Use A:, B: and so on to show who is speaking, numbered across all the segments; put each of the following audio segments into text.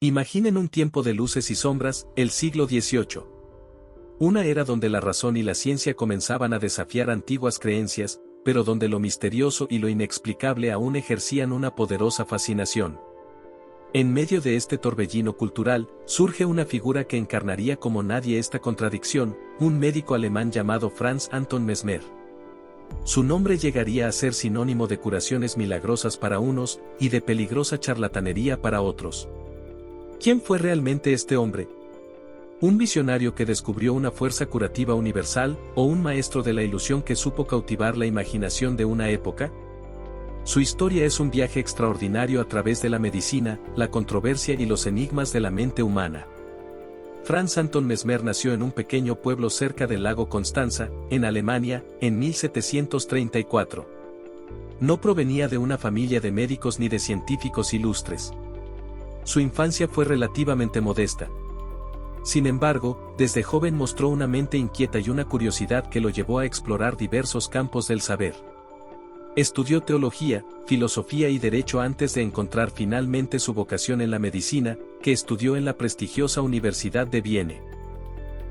A: Imaginen un tiempo de luces y sombras, el siglo XVIII. Una era donde la razón y la ciencia comenzaban a desafiar antiguas creencias, pero donde lo misterioso y lo inexplicable aún ejercían una poderosa fascinación. En medio de este torbellino cultural, surge una figura que encarnaría como nadie esta contradicción, un médico alemán llamado Franz Anton Mesmer. Su nombre llegaría a ser sinónimo de curaciones milagrosas para unos, y de peligrosa charlatanería para otros. ¿Quién fue realmente este hombre? ¿Un visionario que descubrió una fuerza curativa universal, o un maestro de la ilusión que supo cautivar la imaginación de una época? Su historia es un viaje extraordinario a través de la medicina, la controversia y los enigmas de la mente humana. Franz Anton Mesmer nació en un pequeño pueblo cerca del lago Constanza, en Alemania, en 1734. No provenía de una familia de médicos ni de científicos ilustres. Su infancia fue relativamente modesta. Sin embargo, desde joven mostró una mente inquieta y una curiosidad que lo llevó a explorar diversos campos del saber. Estudió teología, filosofía y derecho antes de encontrar finalmente su vocación en la medicina, que estudió en la prestigiosa Universidad de Viena.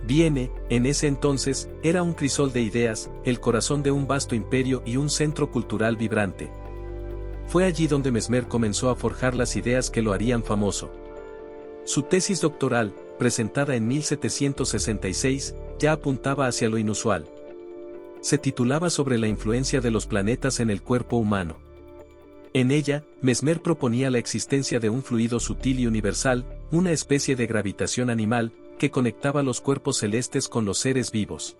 A: Viena, en ese entonces, era un crisol de ideas, el corazón de un vasto imperio y un centro cultural vibrante. Fue allí donde Mesmer comenzó a forjar las ideas que lo harían famoso. Su tesis doctoral, presentada en 1766, ya apuntaba hacia lo inusual. Se titulaba sobre la influencia de los planetas en el cuerpo humano. En ella, Mesmer proponía la existencia de un fluido sutil y universal, una especie de gravitación animal, que conectaba los cuerpos celestes con los seres vivos.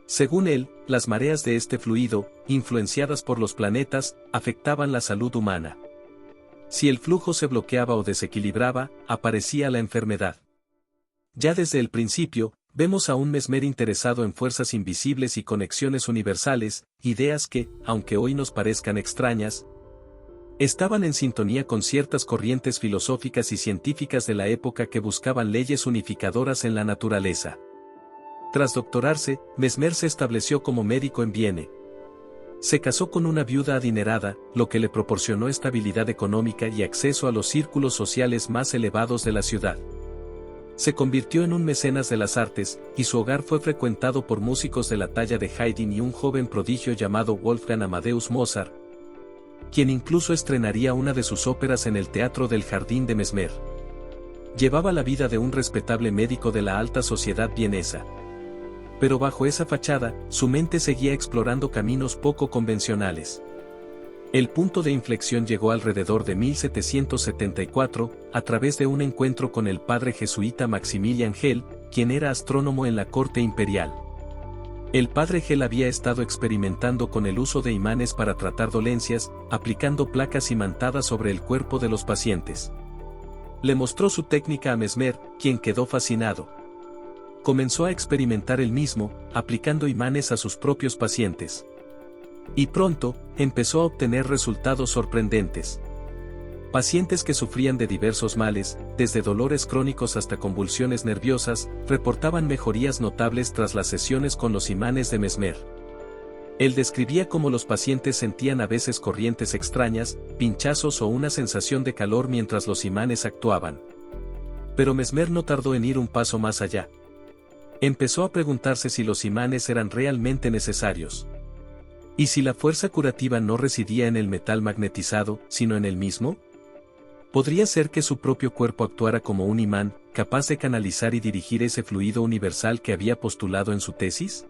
A: Según él, las mareas de este fluido, influenciadas por los planetas, afectaban la salud humana. Si el flujo se bloqueaba o desequilibraba, aparecía la enfermedad. Ya desde el principio, vemos a un Mesmer interesado en fuerzas invisibles y conexiones universales, ideas que, aunque hoy nos parezcan extrañas, estaban en sintonía con ciertas corrientes filosóficas y científicas de la época que buscaban leyes unificadoras en la naturaleza. Tras doctorarse, Mesmer se estableció como médico en Viena. Se casó con una viuda adinerada, lo que le proporcionó estabilidad económica y acceso a los círculos sociales más elevados de la ciudad. Se convirtió en un mecenas de las artes, y su hogar fue frecuentado por músicos de la talla de Haydn y un joven prodigio llamado Wolfgang Amadeus Mozart, quien incluso estrenaría una de sus óperas en el Teatro del Jardín de Mesmer. Llevaba la vida de un respetable médico de la alta sociedad vienesa. Pero bajo esa fachada, su mente seguía explorando caminos poco convencionales. El punto de inflexión llegó alrededor de 1774, a través de un encuentro con el padre jesuita Maximilian Hell, quien era astrónomo en la corte imperial. El padre Hell había estado experimentando con el uso de imanes para tratar dolencias, aplicando placas imantadas sobre el cuerpo de los pacientes. Le mostró su técnica a Mesmer, quien quedó fascinado. Comenzó a experimentar él mismo, aplicando imanes a sus propios pacientes. Y pronto, empezó a obtener resultados sorprendentes. Pacientes que sufrían de diversos males, desde dolores crónicos hasta convulsiones nerviosas, reportaban mejorías notables tras las sesiones con los imanes de Mesmer. Él describía cómo los pacientes sentían a veces corrientes extrañas, pinchazos o una sensación de calor mientras los imanes actuaban. Pero Mesmer no tardó en ir un paso más allá. Empezó a preguntarse si los imanes eran realmente necesarios. ¿Y si la fuerza curativa no residía en el metal magnetizado, sino en el mismo? ¿Podría ser que su propio cuerpo actuara como un imán, capaz de canalizar y dirigir ese fluido universal que había postulado en su tesis?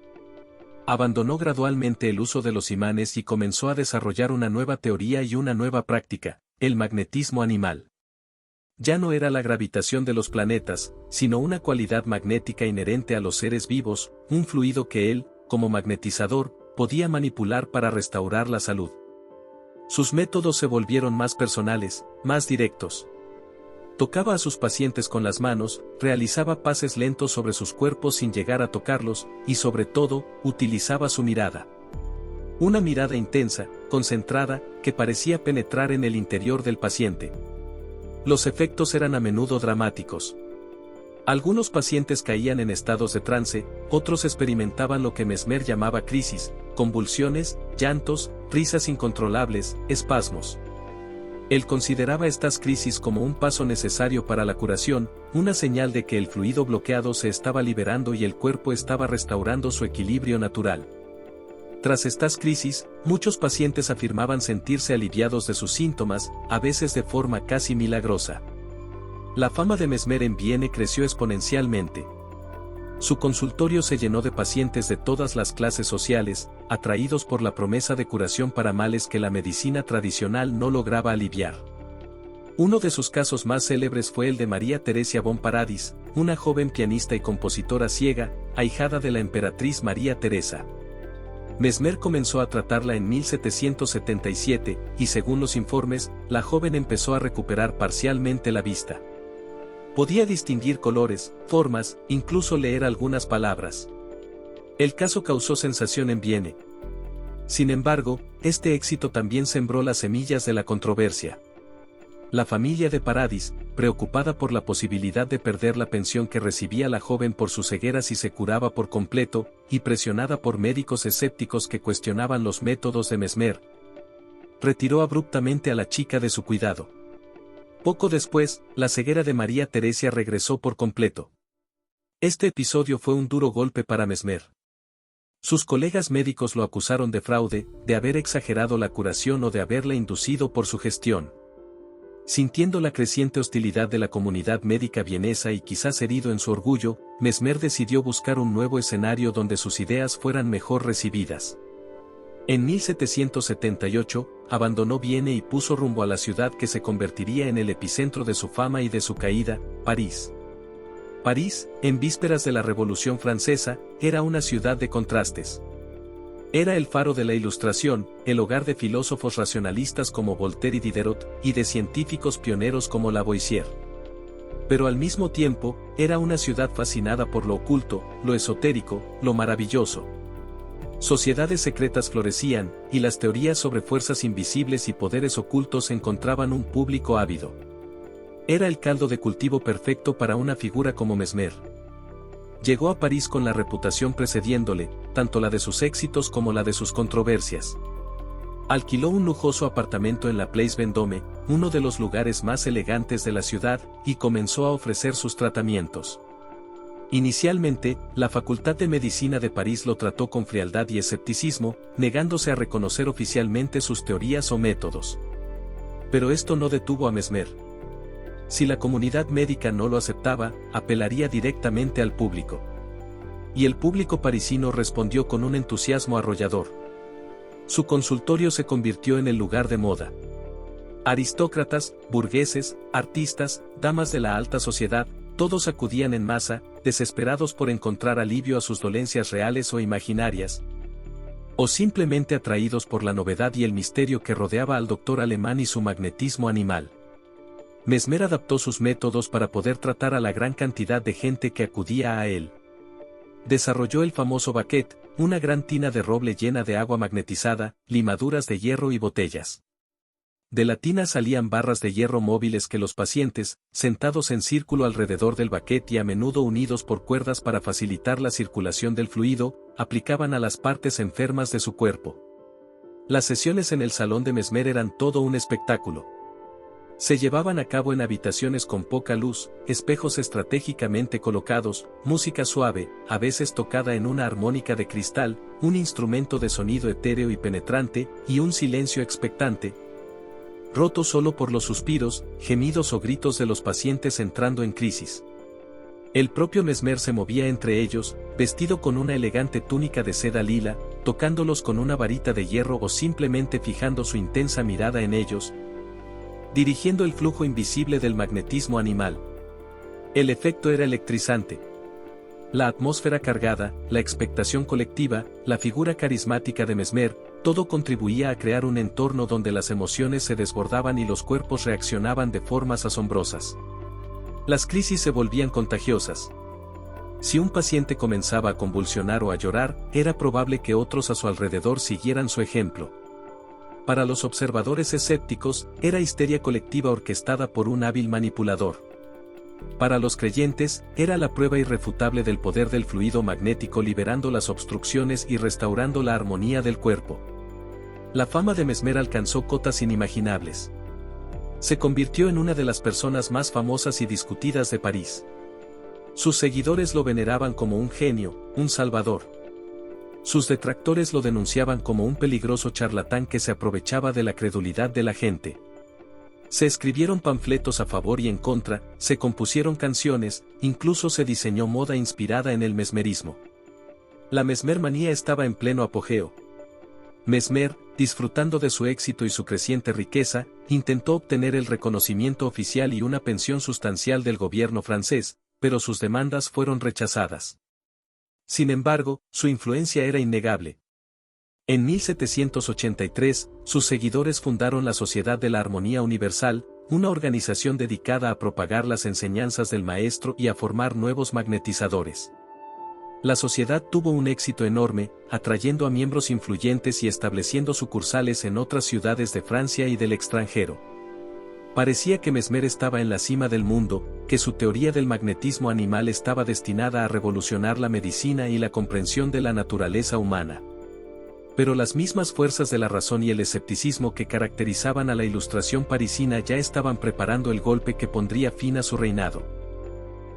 A: Abandonó gradualmente el uso de los imanes y comenzó a desarrollar una nueva teoría y una nueva práctica, el magnetismo animal. Ya no era la gravitación de los planetas, sino una cualidad magnética inherente a los seres vivos, un fluido que él, como magnetizador, podía manipular para restaurar la salud. Sus métodos se volvieron más personales, más directos. Tocaba a sus pacientes con las manos, realizaba pases lentos sobre sus cuerpos sin llegar a tocarlos, y sobre todo, utilizaba su mirada. Una mirada intensa, concentrada, que parecía penetrar en el interior del paciente. Los efectos eran a menudo dramáticos. Algunos pacientes caían en estados de trance, otros experimentaban lo que Mesmer llamaba crisis, convulsiones, llantos, risas incontrolables, espasmos. Él consideraba estas crisis como un paso necesario para la curación, una señal de que el fluido bloqueado se estaba liberando y el cuerpo estaba restaurando su equilibrio natural. Tras estas crisis, muchos pacientes afirmaban sentirse aliviados de sus síntomas, a veces de forma casi milagrosa. La fama de Mesmer en Viena creció exponencialmente. Su consultorio se llenó de pacientes de todas las clases sociales, atraídos por la promesa de curación para males que la medicina tradicional no lograba aliviar. Uno de sus casos más célebres fue el de María Teresia von Paradis, una joven pianista y compositora ciega, ahijada de la emperatriz María Teresa. Mesmer comenzó a tratarla en 1777, y según los informes, la joven empezó a recuperar parcialmente la vista. Podía distinguir colores, formas, incluso leer algunas palabras. El caso causó sensación en Viena. Sin embargo, este éxito también sembró las semillas de la controversia. La familia de Paradis, preocupada por la posibilidad de perder la pensión que recibía la joven por su ceguera si se curaba por completo, y presionada por médicos escépticos que cuestionaban los métodos de Mesmer, retiró abruptamente a la chica de su cuidado. Poco después, la ceguera de María Teresia regresó por completo. Este episodio fue un duro golpe para Mesmer. Sus colegas médicos lo acusaron de fraude, de haber exagerado la curación o de haberla inducido por su gestión. Sintiendo la creciente hostilidad de la comunidad médica vienesa y quizás herido en su orgullo, Mesmer decidió buscar un nuevo escenario donde sus ideas fueran mejor recibidas. En 1778, abandonó Viena y puso rumbo a la ciudad que se convertiría en el epicentro de su fama y de su caída, París. París, en vísperas de la Revolución Francesa, era una ciudad de contrastes. Era el faro de la Ilustración, el hogar de filósofos racionalistas como Voltaire y Diderot, y de científicos pioneros como Lavoisier. Pero al mismo tiempo, era una ciudad fascinada por lo oculto, lo esotérico, lo maravilloso. Sociedades secretas florecían, y las teorías sobre fuerzas invisibles y poderes ocultos encontraban un público ávido. Era el caldo de cultivo perfecto para una figura como Mesmer. Llegó a París con la reputación precediéndole, tanto la de sus éxitos como la de sus controversias. Alquiló un lujoso apartamento en la Place Vendôme, uno de los lugares más elegantes de la ciudad, y comenzó a ofrecer sus tratamientos. Inicialmente, la Facultad de Medicina de París lo trató con frialdad y escepticismo, negándose a reconocer oficialmente sus teorías o métodos. Pero esto no detuvo a Mesmer. Si la comunidad médica no lo aceptaba, apelaría directamente al público. Y el público parisino respondió con un entusiasmo arrollador. Su consultorio se convirtió en el lugar de moda. Aristócratas, burgueses, artistas, damas de la alta sociedad, todos acudían en masa, desesperados por encontrar alivio a sus dolencias reales o imaginarias, o simplemente atraídos por la novedad y el misterio que rodeaba al doctor alemán y su magnetismo animal. Mesmer adaptó sus métodos para poder tratar a la gran cantidad de gente que acudía a él. Desarrolló el famoso baquet, una gran tina de roble llena de agua magnetizada, limaduras de hierro y botellas. De la tina salían barras de hierro móviles que los pacientes, sentados en círculo alrededor del baquet y a menudo unidos por cuerdas para facilitar la circulación del fluido, aplicaban a las partes enfermas de su cuerpo. Las sesiones en el salón de Mesmer eran todo un espectáculo. Se llevaban a cabo en habitaciones con poca luz, espejos estratégicamente colocados, música suave, a veces tocada en una armónica de cristal, un instrumento de sonido etéreo y penetrante, y un silencio expectante, roto solo por los suspiros, gemidos o gritos de los pacientes entrando en crisis. El propio Mesmer se movía entre ellos, vestido con una elegante túnica de seda lila, tocándolos con una varita de hierro o simplemente fijando su intensa mirada en ellos, dirigiendo el flujo invisible del magnetismo animal. El efecto era electrizante. La atmósfera cargada, la expectación colectiva, la figura carismática de Mesmer, todo contribuía a crear un entorno donde las emociones se desbordaban y los cuerpos reaccionaban de formas asombrosas. Las crisis se volvían contagiosas. Si un paciente comenzaba a convulsionar o a llorar, era probable que otros a su alrededor siguieran su ejemplo. Para los observadores escépticos, era histeria colectiva orquestada por un hábil manipulador. Para los creyentes, era la prueba irrefutable del poder del fluido magnético liberando las obstrucciones y restaurando la armonía del cuerpo. La fama de Mesmer alcanzó cotas inimaginables. Se convirtió en una de las personas más famosas y discutidas de París. Sus seguidores lo veneraban como un genio, un salvador. Sus detractores lo denunciaban como un peligroso charlatán que se aprovechaba de la credulidad de la gente. Se escribieron panfletos a favor y en contra, se compusieron canciones, incluso se diseñó moda inspirada en el mesmerismo. La mesmermanía estaba en pleno apogeo. Mesmer, disfrutando de su éxito y su creciente riqueza, intentó obtener el reconocimiento oficial y una pensión sustancial del gobierno francés, pero sus demandas fueron rechazadas. Sin embargo, su influencia era innegable. En 1783, sus seguidores fundaron la Sociedad de la Armonía Universal, una organización dedicada a propagar las enseñanzas del maestro y a formar nuevos magnetizadores. La sociedad tuvo un éxito enorme, atrayendo a miembros influyentes y estableciendo sucursales en otras ciudades de Francia y del extranjero. Parecía que Mesmer estaba en la cima del mundo, que su teoría del magnetismo animal estaba destinada a revolucionar la medicina y la comprensión de la naturaleza humana. Pero las mismas fuerzas de la razón y el escepticismo que caracterizaban a la Ilustración parisina ya estaban preparando el golpe que pondría fin a su reinado.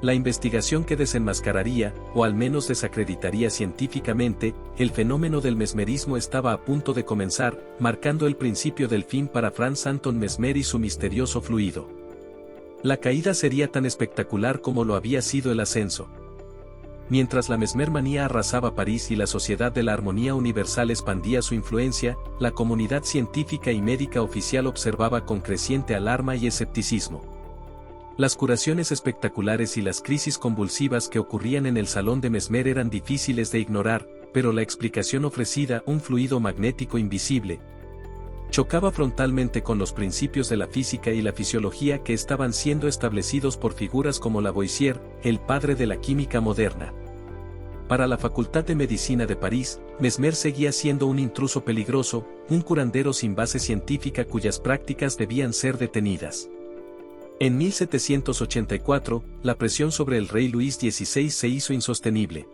A: La investigación que desenmascararía, o al menos desacreditaría científicamente, el fenómeno del mesmerismo estaba a punto de comenzar, marcando el principio del fin para Franz Anton Mesmer y su misterioso fluido. La caída sería tan espectacular como lo había sido el ascenso. Mientras la mesmermanía arrasaba París y la Sociedad de la Armonía Universal expandía su influencia, la comunidad científica y médica oficial observaba con creciente alarma y escepticismo. Las curaciones espectaculares y las crisis convulsivas que ocurrían en el salón de Mesmer eran difíciles de ignorar, pero la explicación ofrecida, un fluido magnético invisible, chocaba frontalmente con los principios de la física y la fisiología que estaban siendo establecidos por figuras como Lavoisier, el padre de la química moderna. Para la Facultad de Medicina de París, Mesmer seguía siendo un intruso peligroso, un curandero sin base científica cuyas prácticas debían ser detenidas. En 1784, la presión sobre el rey Luis XVI se hizo insostenible.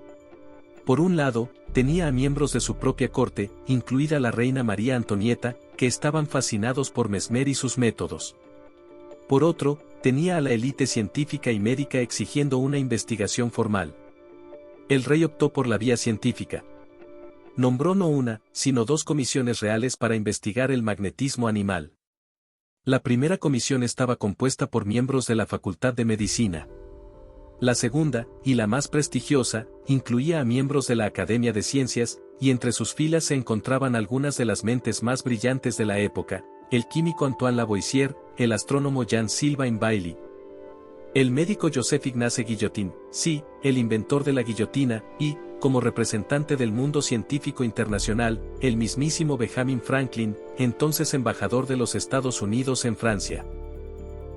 A: Por un lado, tenía a miembros de su propia corte, incluida la reina María Antonieta, que estaban fascinados por Mesmer y sus métodos. Por otro, tenía a la élite científica y médica exigiendo una investigación formal. El rey optó por la vía científica. Nombró no una, sino dos comisiones reales para investigar el magnetismo animal. La primera comisión estaba compuesta por miembros de la Facultad de Medicina. La segunda, y la más prestigiosa, incluía a miembros de la Academia de Ciencias, y entre sus filas se encontraban algunas de las mentes más brillantes de la época, el químico Antoine Lavoisier, el astrónomo Jean-Sylvain Bailly, el médico Joseph-Ignace Guillotin, sí, el inventor de la guillotina, y, como representante del mundo científico internacional, el mismísimo Benjamin Franklin, entonces embajador de los Estados Unidos en Francia.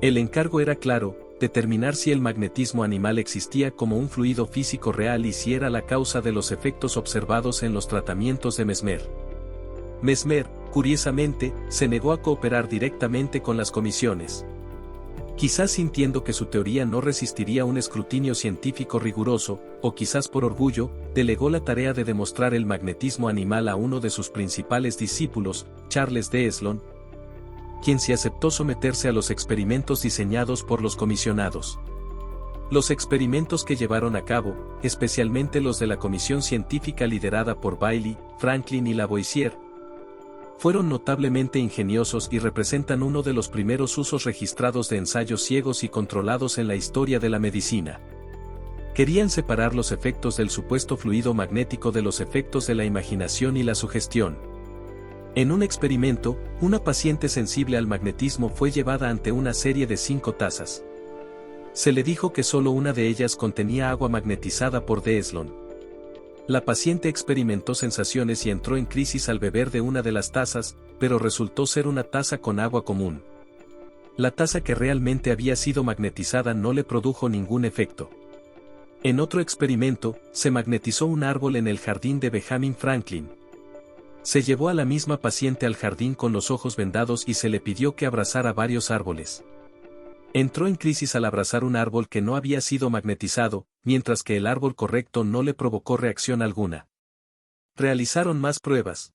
A: El encargo era claro, determinar si el magnetismo animal existía como un fluido físico real y si era la causa de los efectos observados en los tratamientos de Mesmer. Mesmer, curiosamente, se negó a cooperar directamente con las comisiones. Quizás sintiendo que su teoría no resistiría un escrutinio científico riguroso, o quizás por orgullo, delegó la tarea de demostrar el magnetismo animal a uno de sus principales discípulos, Charles d'Eslon, quien se aceptó someterse a los experimentos diseñados por los comisionados. Los experimentos que llevaron a cabo, especialmente los de la comisión científica liderada por Bailly, Franklin y Lavoisier, fueron notablemente ingeniosos y representan uno de los primeros usos registrados de ensayos ciegos y controlados en la historia de la medicina. Querían separar los efectos del supuesto fluido magnético de los efectos de la imaginación y la sugestión. En un experimento, una paciente sensible al magnetismo fue llevada ante una serie de 5 tazas. Se le dijo que solo una de ellas contenía agua magnetizada por d'Eslon. La paciente experimentó sensaciones y entró en crisis al beber de una de las tazas, pero resultó ser una taza con agua común. La taza que realmente había sido magnetizada no le produjo ningún efecto. En otro experimento, se magnetizó un árbol en el jardín de Benjamin Franklin. Se llevó a la misma paciente al jardín con los ojos vendados y se le pidió que abrazara varios árboles. Entró en crisis al abrazar un árbol que no había sido magnetizado, mientras que el árbol correcto no le provocó reacción alguna. Realizaron más pruebas.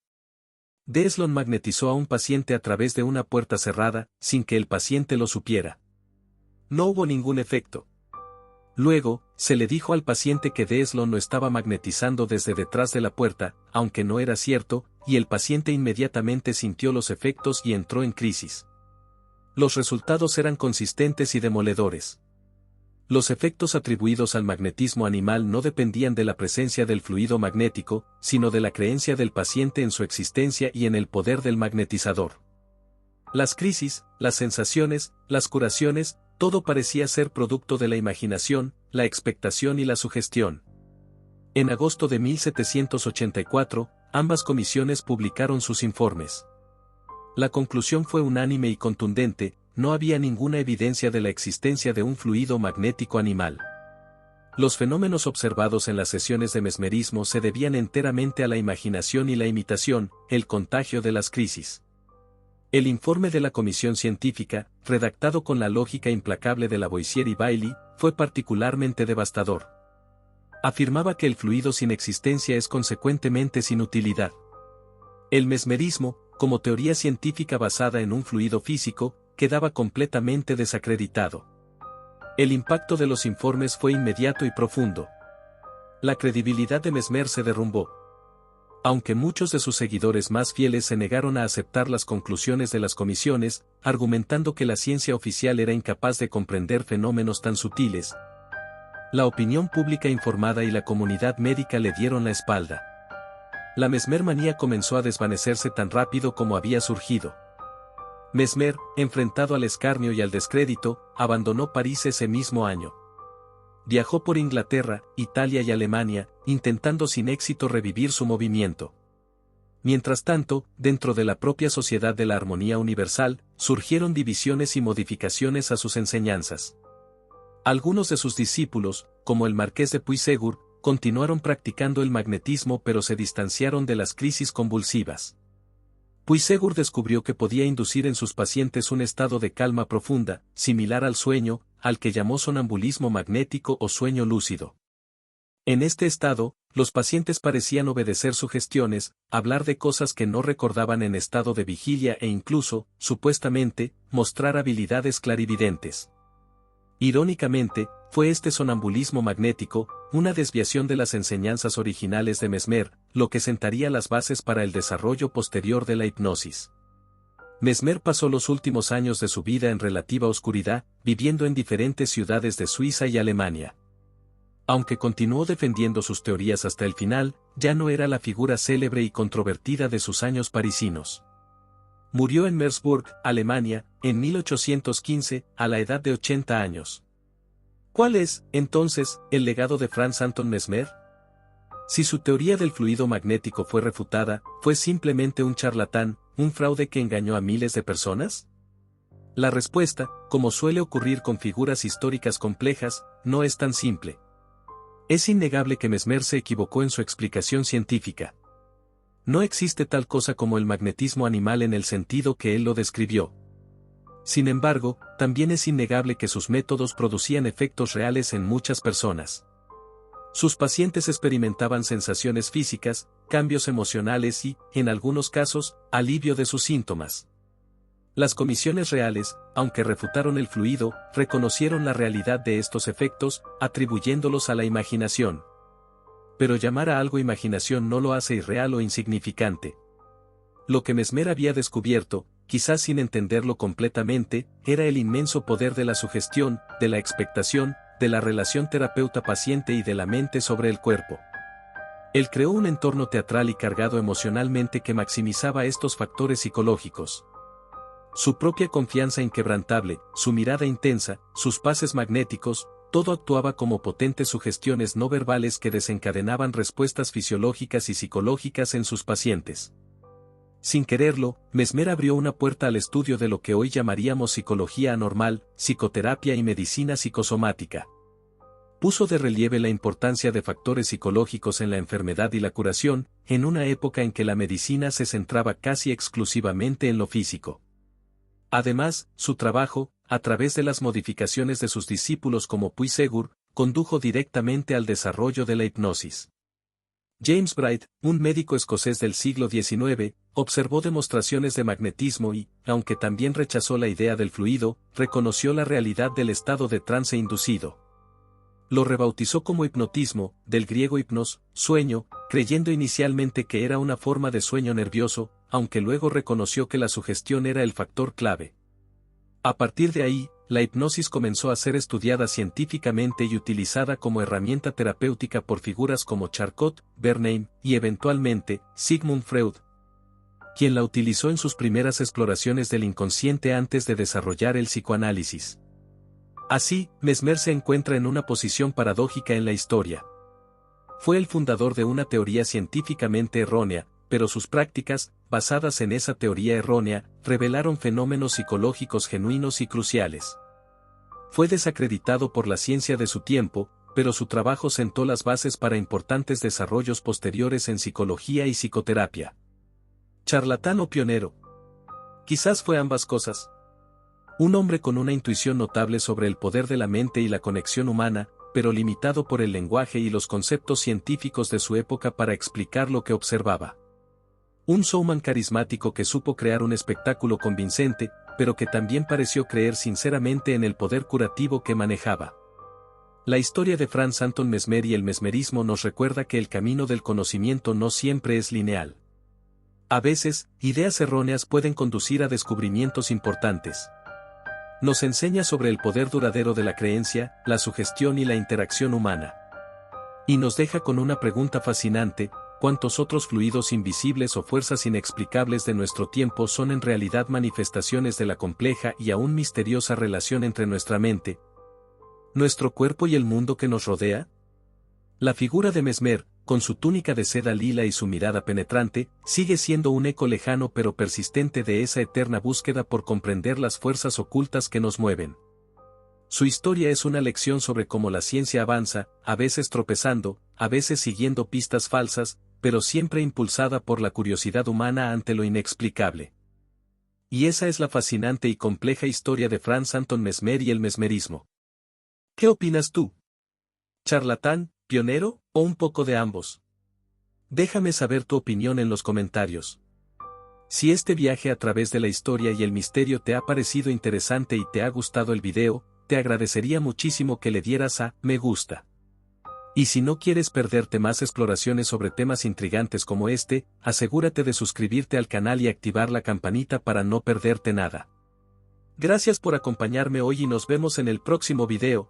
A: Deslon magnetizó a un paciente a través de una puerta cerrada, sin que el paciente lo supiera. No hubo ningún efecto. Luego, se le dijo al paciente que Deslon lo estaba magnetizando desde detrás de la puerta, aunque no era cierto, y el paciente inmediatamente sintió los efectos y entró en crisis. Los resultados eran consistentes y demoledores. Los efectos atribuidos al magnetismo animal no dependían de la presencia del fluido magnético, sino de la creencia del paciente en su existencia y en el poder del magnetizador. Las crisis, las sensaciones, las curaciones, todo parecía ser producto de la imaginación, la expectación y la sugestión. En agosto de 1784, ambas comisiones publicaron sus informes. La conclusión fue unánime y contundente: no había ninguna evidencia de la existencia de un fluido magnético animal. Los fenómenos observados en las sesiones de mesmerismo se debían enteramente a la imaginación y la imitación, el contagio de las crisis. El informe de la comisión científica, redactado con la lógica implacable de Lavoisier y Bailey, fue particularmente devastador. Afirmaba que el fluido sin existencia es consecuentemente sin utilidad. El mesmerismo, como teoría científica basada en un fluido físico, quedaba completamente desacreditado. El impacto de los informes fue inmediato y profundo. La credibilidad de Mesmer se derrumbó. Aunque muchos de sus seguidores más fieles se negaron a aceptar las conclusiones de las comisiones, argumentando que la ciencia oficial era incapaz de comprender fenómenos tan sutiles, la opinión pública informada y la comunidad médica le dieron la espalda. La mesmermanía comenzó a desvanecerse tan rápido como había surgido. Mesmer, enfrentado al escarnio y al descrédito, abandonó París ese mismo año. Viajó por Inglaterra, Italia y Alemania, intentando sin éxito revivir su movimiento. Mientras tanto, dentro de la propia Sociedad de la Armonía Universal, surgieron divisiones y modificaciones a sus enseñanzas. Algunos de sus discípulos, como el Marqués de Puységur, continuaron practicando el magnetismo pero se distanciaron de las crisis convulsivas. Puységur descubrió que podía inducir en sus pacientes un estado de calma profunda, similar al sueño, al que llamó sonambulismo magnético o sueño lúcido. En este estado, los pacientes parecían obedecer sugestiones, hablar de cosas que no recordaban en estado de vigilia e incluso, supuestamente, mostrar habilidades clarividentes. Irónicamente, fue este sonambulismo magnético, una desviación de las enseñanzas originales de Mesmer, lo que sentaría las bases para el desarrollo posterior de la hipnosis. Mesmer pasó los últimos años de su vida en relativa oscuridad, viviendo en diferentes ciudades de Suiza y Alemania. Aunque continuó defendiendo sus teorías hasta el final, ya no era la figura célebre y controvertida de sus años parisinos. Murió en Merseburg, Alemania, en 1815, a la edad de 80 años. ¿Cuál es, entonces, el legado de Franz Anton Mesmer? Si su teoría del fluido magnético fue refutada, ¿fue simplemente un charlatán, un fraude que engañó a miles de personas? La respuesta, como suele ocurrir con figuras históricas complejas, no es tan simple. Es innegable que Mesmer se equivocó en su explicación científica. No existe tal cosa como el magnetismo animal en el sentido que él lo describió. Sin embargo, también es innegable que sus métodos producían efectos reales en muchas personas. Sus pacientes experimentaban sensaciones físicas, cambios emocionales y, en algunos casos, alivio de sus síntomas. Las comisiones reales, aunque refutaron el fluido, reconocieron la realidad de estos efectos, atribuyéndolos a la imaginación. Pero llamar a algo imaginación no lo hace irreal o insignificante. Lo que Mesmer había descubierto, quizás sin entenderlo completamente, era el inmenso poder de la sugestión, de la expectación, de la relación terapeuta-paciente y de la mente sobre el cuerpo. Él creó un entorno teatral y cargado emocionalmente que maximizaba estos factores psicológicos. Su propia confianza inquebrantable, su mirada intensa, sus pases magnéticos, todo actuaba como potentes sugestiones no verbales que desencadenaban respuestas fisiológicas y psicológicas en sus pacientes. Sin quererlo, Mesmer abrió una puerta al estudio de lo que hoy llamaríamos psicología anormal, psicoterapia y medicina psicosomática. Puso de relieve la importancia de factores psicológicos en la enfermedad y la curación, en una época en que la medicina se centraba casi exclusivamente en lo físico. Además, su trabajo, a través de las modificaciones de sus discípulos como Puységur, condujo directamente al desarrollo de la hipnosis. James Bright, un médico escocés del siglo XIX, observó demostraciones de magnetismo y, aunque también rechazó la idea del fluido, reconoció la realidad del estado de trance inducido. Lo rebautizó como hipnotismo, del griego hipnos, sueño, creyendo inicialmente que era una forma de sueño nervioso, aunque luego reconoció que la sugestión era el factor clave. A partir de ahí, la hipnosis comenzó a ser estudiada científicamente y utilizada como herramienta terapéutica por figuras como Charcot, Bernheim y eventualmente, Sigmund Freud, quien la utilizó en sus primeras exploraciones del inconsciente antes de desarrollar el psicoanálisis. Así, Mesmer se encuentra en una posición paradójica en la historia. Fue el fundador de una teoría científicamente errónea, pero sus prácticas, basadas en esa teoría errónea, revelaron fenómenos psicológicos genuinos y cruciales. Fue desacreditado por la ciencia de su tiempo, pero su trabajo sentó las bases para importantes desarrollos posteriores en psicología y psicoterapia. ¿Charlatán o pionero? Quizás fue ambas cosas. Un hombre con una intuición notable sobre el poder de la mente y la conexión humana, pero limitado por el lenguaje y los conceptos científicos de su época para explicar lo que observaba. Un showman carismático que supo crear un espectáculo convincente, pero que también pareció creer sinceramente en el poder curativo que manejaba. La historia de Franz Anton Mesmer y el mesmerismo nos recuerda que el camino del conocimiento no siempre es lineal. A veces, ideas erróneas pueden conducir a descubrimientos importantes. Nos enseña sobre el poder duradero de la creencia, la sugestión y la interacción humana. Y nos deja con una pregunta fascinante: ¿cuántos otros fluidos invisibles o fuerzas inexplicables de nuestro tiempo son en realidad manifestaciones de la compleja y aún misteriosa relación entre nuestra mente, nuestro cuerpo y el mundo que nos rodea? La figura de Mesmer, con su túnica de seda lila y su mirada penetrante, sigue siendo un eco lejano pero persistente de esa eterna búsqueda por comprender las fuerzas ocultas que nos mueven. Su historia es una lección sobre cómo la ciencia avanza, a veces tropezando, a veces siguiendo pistas falsas, pero siempre impulsada por la curiosidad humana ante lo inexplicable. Y esa es la fascinante y compleja historia de Franz Anton Mesmer y el mesmerismo. ¿Qué opinas tú? ¿Charlatán, pionero, o un poco de ambos? Déjame saber tu opinión en los comentarios. Si este viaje a través de la historia y el misterio te ha parecido interesante y te ha gustado el video, te agradecería muchísimo que le dieras a me gusta. Y si no quieres perderte más exploraciones sobre temas intrigantes como este, asegúrate de suscribirte al canal y activar la campanita para no perderte nada. Gracias por acompañarme hoy y nos vemos en el próximo video.